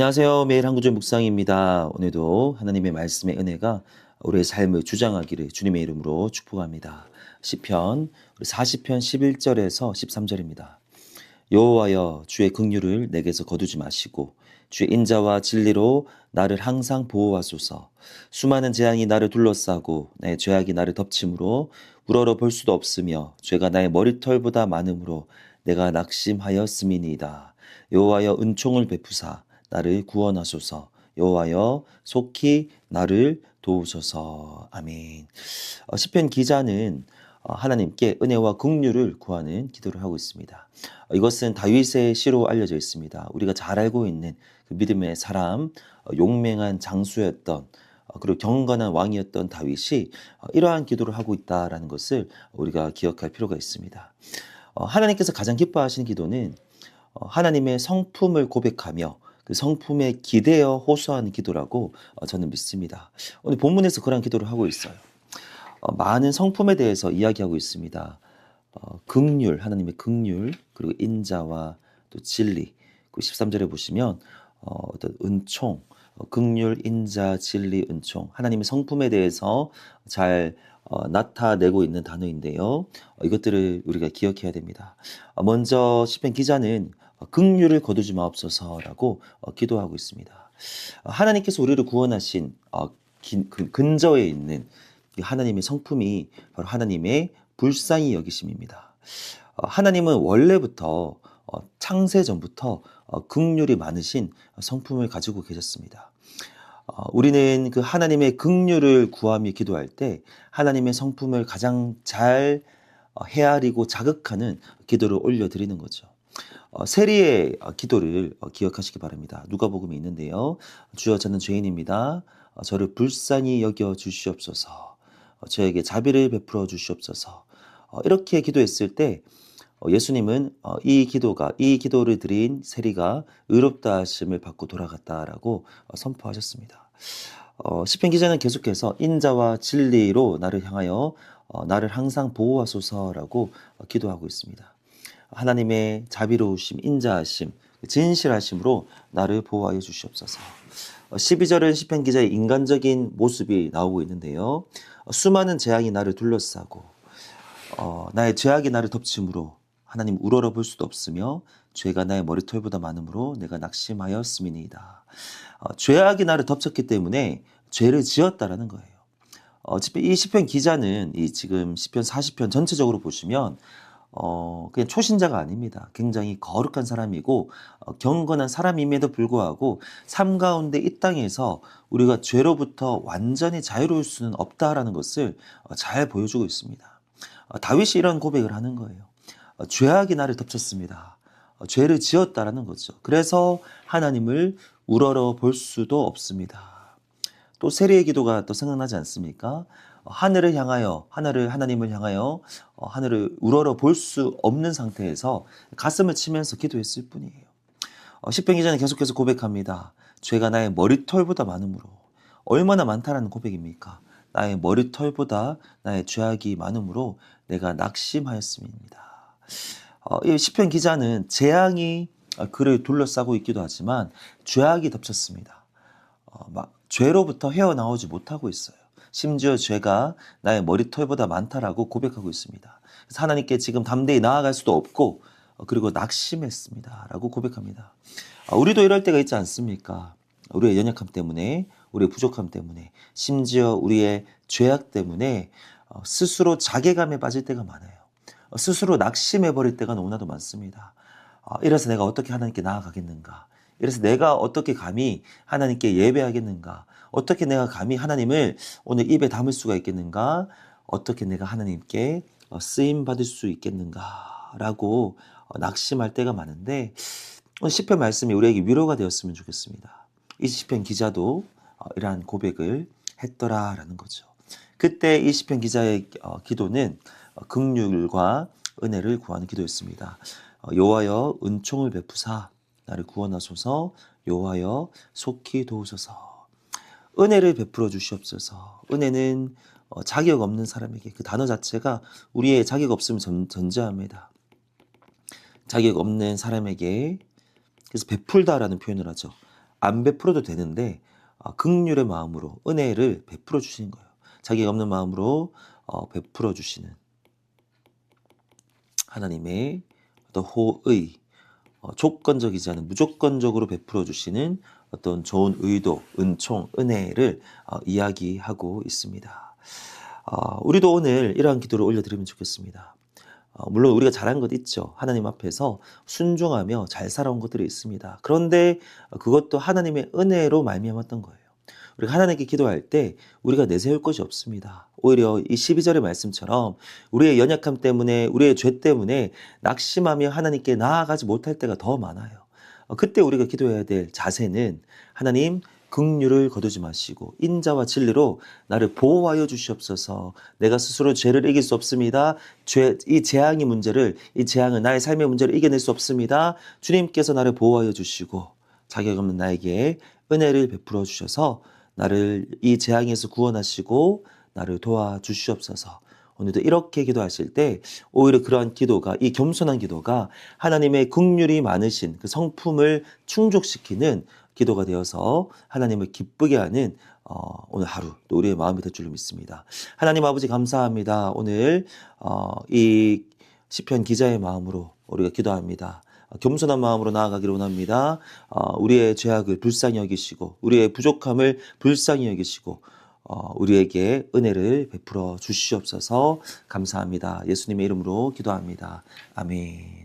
안녕하세요. 매일 한 구절 묵상입니다. 오늘도 하나님의 말씀의 은혜가 우리의 삶을 주장하기를 주님의 이름으로 축복합니다. 시편 40편 11절에서 13절입니다. 여호와여 주의 긍휼을 내게서 거두지 마시고 주의 인자와 진리로 나를 항상 보호하소서. 수많은 재앙이 나를 둘러싸고 내 죄악이 나를 덮침으로 우러러 볼 수도 없으며 죄가 나의 머리털보다 많음으로 내가 낙심하였음이니이다. 여호와여 은총을 베푸사 나를 구원하소서. 여호와여 속히 나를 도우소서. 아멘. 시편 기자는 하나님께 은혜와 긍휼을 구하는 기도를 하고 있습니다. 이것은 다윗의 시로 알려져 있습니다. 우리가 잘 알고 있는 그 믿음의 사람, 용맹한 장수였던 그리고 경건한 왕이었던 다윗이 이러한 기도를 하고 있다라는 것을 우리가 기억할 필요가 있습니다. 하나님께서 가장 기뻐하시는 기도는 하나님의 성품을 고백하며 그 성품에 기대어 호소하는 기도라고 저는 믿습니다. 오늘 본문에서 그런 기도를 하고 있어요. 많은 성품에 대해서 이야기하고 있습니다. 긍휼, 하나님의 긍휼, 그리고 인자와 또 진리. 그 13절에 보시면 어떤 은총, 긍휼, 인자, 진리, 은총. 하나님의 성품에 대해서 잘 나타내고 있는 단어인데요. 이것들을 우리가 기억해야 됩니다. 먼저 시편 기자는 긍휼을 거두지 마옵소서라고 기도하고 있습니다. 하나님께서 우리를 구원하신 그 근저에 있는 하나님의 성품이 바로 하나님의 불쌍히 여기심입니다. 하나님은 원래부터 창세 전부터 긍휼이 많으신 성품을 가지고 계셨습니다. 우리는 그 하나님의 긍휼을 구하며 기도할 때 하나님의 성품을 가장 잘 헤아리고 자극하는 기도를 올려드리는 거죠. 세리의 기도를 기억하시기 바랍니다. 누가복음에 있는데요. 주여 저는 죄인입니다. 저를 불쌍히 여겨 주시옵소서. 저에게 자비를 베풀어 주시옵소서. 이렇게 기도했을 때 예수님은 이 기도를 드린 세리가 의롭다 하심을 받고 돌아갔다라고 선포하셨습니다. 시편 기자는 계속해서 인자와 진리로 나를 향하여 나를 항상 보호하소서라고 기도하고 있습니다. 하나님의 자비로우심, 인자하심, 진실하심으로 나를 보호하여 주시옵소서. 12절은 시편 기자의 인간적인 모습이 나오고 있는데요. 수많은 재앙이 나를 둘러싸고 나의 죄악이 나를 덮침으로 하나님 우러러 볼 수도 없으며 죄가 나의 머리털보다 많음으로 내가 낙심하였음이니이다. 죄악이 나를 덮쳤기 때문에 죄를 지었다라는 거예요. 이 시편 기자는 지금 시편 40편 전체적으로 보시면 그냥 초신자가 아닙니다. 굉장히 거룩한 사람이고 경건한 사람임에도 불구하고 삶 가운데 이 땅에서 우리가 죄로부터 완전히 자유로울 수는 없다라는 것을 잘 보여주고 있습니다. 다윗이 이런 고백을 하는 거예요. 죄악이 나를 덮쳤습니다. 죄를 지었다라는 거죠. 그래서 하나님을 우러러 볼 수도 없습니다. 또 세리의 기도가 또 생각나지 않습니까? 하나님을 향하여 하늘을 우러러 볼 수 없는 상태에서 가슴을 치면서 기도했을 뿐이에요. 시편 기자는 계속해서 고백합니다. 죄가 나의 머리털보다 많음으로. 얼마나 많다라는 고백입니까? 나의 머리털보다 나의 죄악이 많음으로 내가 낙심하였음입니다. 이 시편 기자는 재앙이 그를 둘러싸고 있기도 하지만 죄악이 덮쳤습니다. 죄로부터 헤어나오지 못하고 있어요. 심지어 죄가 나의 머리털보다 많다라고 고백하고 있습니다. 그래서 하나님께 지금 담대히 나아갈 수도 없고 그리고 낙심했습니다 라고 고백합니다. 우리도 이럴 때가 있지 않습니까? 우리의 연약함 때문에, 우리의 부족함 때문에, 심지어 우리의 죄악 때문에 스스로 자괴감에 빠질 때가 많아요. 스스로 낙심해버릴 때가 너무나도 많습니다. 이래서 내가 어떻게 하나님께 나아가겠는가? 이래서 내가 어떻게 감히 하나님께 예배하겠는가? 어떻게 내가 감히 하나님을 오늘 입에 담을 수가 있겠는가? 어떻게 내가 하나님께 쓰임받을 수 있겠는가? 라고 낙심할 때가 많은데 오늘 시편 말씀이 우리에게 위로가 되었으면 좋겠습니다. 이 시편 기자도 이러한 고백을 했더라라는 거죠. 그때 이 시편 기자의 기도는 긍휼과 은혜를 구하는 기도였습니다. 여호와여 은총을 베푸사 나를 구원하소서. 여호와여 속히 도우소서. 은혜를 베풀어 주시옵소서. 은혜는 자격 없는 사람에게, 그 단어 자체가 우리의 자격 없음을 전제합니다. 자격 없는 사람에게, 그래서 베풀다라는 표현을 하죠. 안 베풀어도 되는데 긍휼의 마음으로 은혜를 베풀어 주시는 거예요. 자기가 없는 마음으로 베풀어 주시는 하나님의 어떤 호의, 조건적이지 않은 무조건적으로 베풀어 주시는 어떤 좋은 의도, 은총, 은혜를 이야기하고 있습니다. 우리도 오늘 이러한 기도를 올려드리면 좋겠습니다. 물론 우리가 잘한 것 있죠. 하나님 앞에서 순종하며 잘 살아온 것들이 있습니다. 그런데 그것도 하나님의 은혜로 말미암았던 거예요. 우리가 하나님께 기도할 때 우리가 내세울 것이 없습니다. 오히려 이 12절의 말씀처럼 우리의 연약함 때문에, 우리의 죄 때문에 낙심하며 하나님께 나아가지 못할 때가 더 많아요. 그때 우리가 기도해야 될 자세는 하나님 긍휼을 거두지 마시고 인자와 진리로 나를 보호하여 주시옵소서. 내가 스스로 죄를 이길 수 없습니다. 이 재앙의 문제를, 이 재앙은 나의 삶의 문제를 이겨낼 수 없습니다. 주님께서 나를 보호하여 주시고 자격 없는 나에게 은혜를 베풀어 주셔서 나를 이 재앙에서 구원하시고 나를 도와주시옵소서. 오늘도 이렇게 기도하실 때 오히려 그러한 기도가, 이 겸손한 기도가 하나님의 긍휼이 많으신 그 성품을 충족시키는 기도가 되어서 하나님을 기쁘게 하는 오늘 하루 또 우리의 마음이 될 줄로 믿습니다. 하나님 아버지 감사합니다. 오늘 이 시편 기자의 마음으로 우리가 기도합니다. 겸손한 마음으로 나아가기를 원합니다. 우리의 죄악을 불쌍히 여기시고 우리의 부족함을 불쌍히 여기시고 우리에게 은혜를 베풀어 주시옵소서. 감사합니다. 예수님의 이름으로 기도합니다. 아멘.